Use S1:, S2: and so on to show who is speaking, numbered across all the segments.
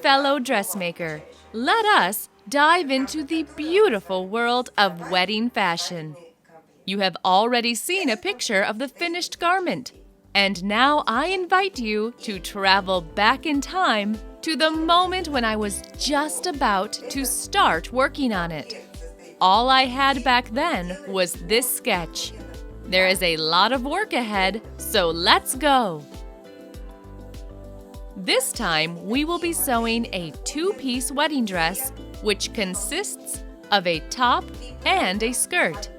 S1: fellow dressmaker, let us dive into the beautiful world of wedding fashion. You have already seen a picture of the finished garment, and now I invite you to travel back in time to the moment when I was just about to start working on it. All I had back then was this sketch. There is a lot of work ahead, so let's go! This time, we will be sewing a two-piece wedding dress, which consists of a top and a skirt.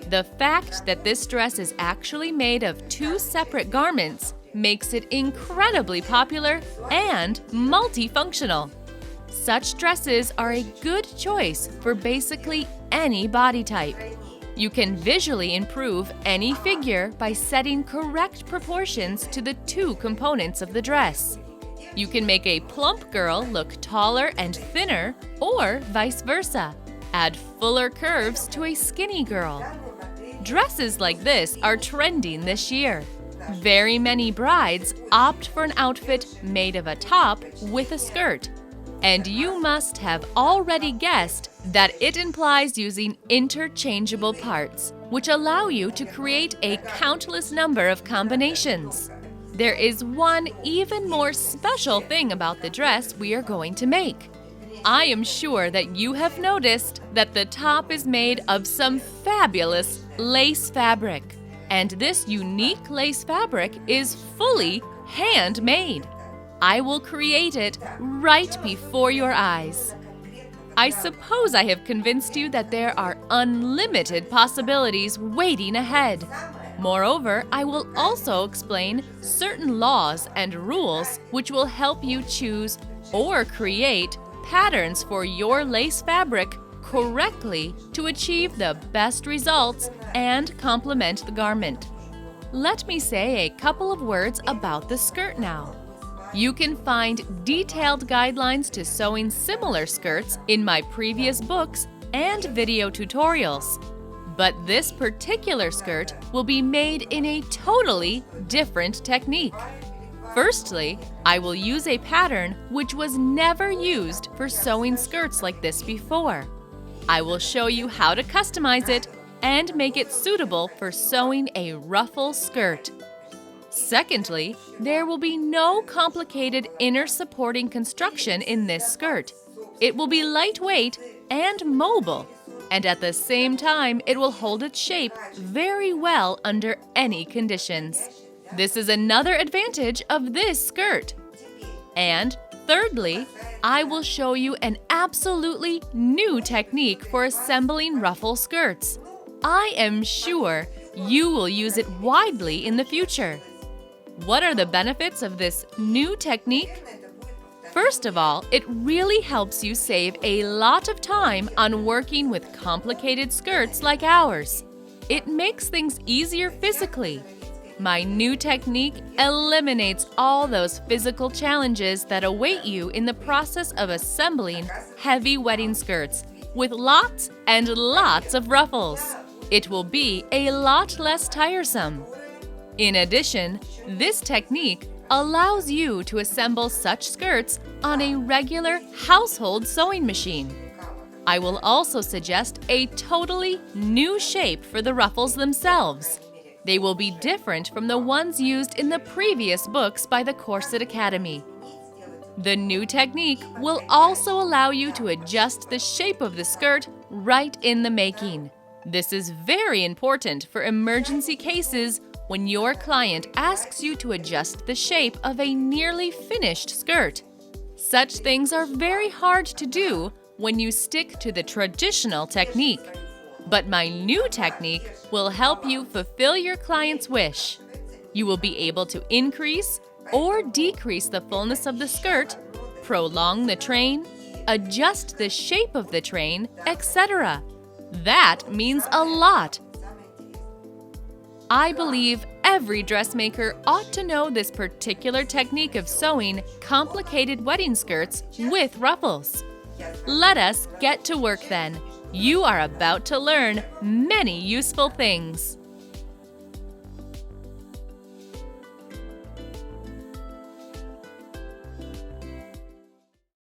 S1: The fact that this dress is actually made of two separate garments makes it incredibly popular and multifunctional. Such dresses are a good choice for basically any body type. You can visually improve any figure by setting correct proportions to the two components of the dress. You can make a plump girl look taller and thinner, or vice versa. Add fuller curves to a skinny girl. Dresses like this are trending this year. Very many brides opt for an outfit made of a top with a skirt. And you must have already guessed that it implies using interchangeable parts, which allow you to create a countless number of combinations. There is one even more special thing about the dress we are going to make. I am sure that you have noticed that the top is made of some fabulous lace fabric, and this unique lace fabric is fully handmade. I will create it right before your eyes. I suppose I have convinced you that there are unlimited possibilities waiting ahead. Moreover, I will also explain certain laws and rules which will help you choose or create patterns for your lace fabric correctly to achieve the best results and complement the garment. Let me say a couple of words about the skirt now. You can find detailed guidelines to sewing similar skirts in my previous books and video tutorials. But this particular skirt will be made in a totally different technique. Firstly, I will use a pattern which was never used for sewing skirts like this before. I will show you how to customize it and make it suitable for sewing a ruffle skirt. Secondly, there will be no complicated inner supporting construction in this skirt. It will be lightweight and mobile, and at the same time, it will hold its shape very well under any conditions. This is another advantage of this skirt. And thirdly, I will show you an absolutely new technique for assembling ruffle skirts. I am sure you will use it widely in the future. What are the benefits of this new technique? First of all, it really helps you save a lot of time on working with complicated skirts like ours. It makes things easier physically. My new technique eliminates all those physical challenges that await you in the process of assembling heavy wedding skirts with lots and lots of ruffles. It will be a lot less tiresome. In addition, this technique allows you to assemble such skirts on a regular household sewing machine. I will also suggest a totally new shape for the ruffles themselves. They will be different from the ones used in the previous books by the Corset Academy. The new technique will also allow you to adjust the shape of the skirt right in the making. This is very important for emergency cases when your client asks you to adjust the shape of a nearly finished skirt. Such things are very hard to do when you stick to the traditional technique. But my new technique will help you fulfill your client's wish. You will be able to increase or decrease the fullness of the skirt, prolong the train, adjust the shape of the train, etc. That means a lot. I believe every dressmaker ought to know this particular technique of sewing complicated wedding skirts with ruffles. Let us get to work then. You are about to learn many useful things.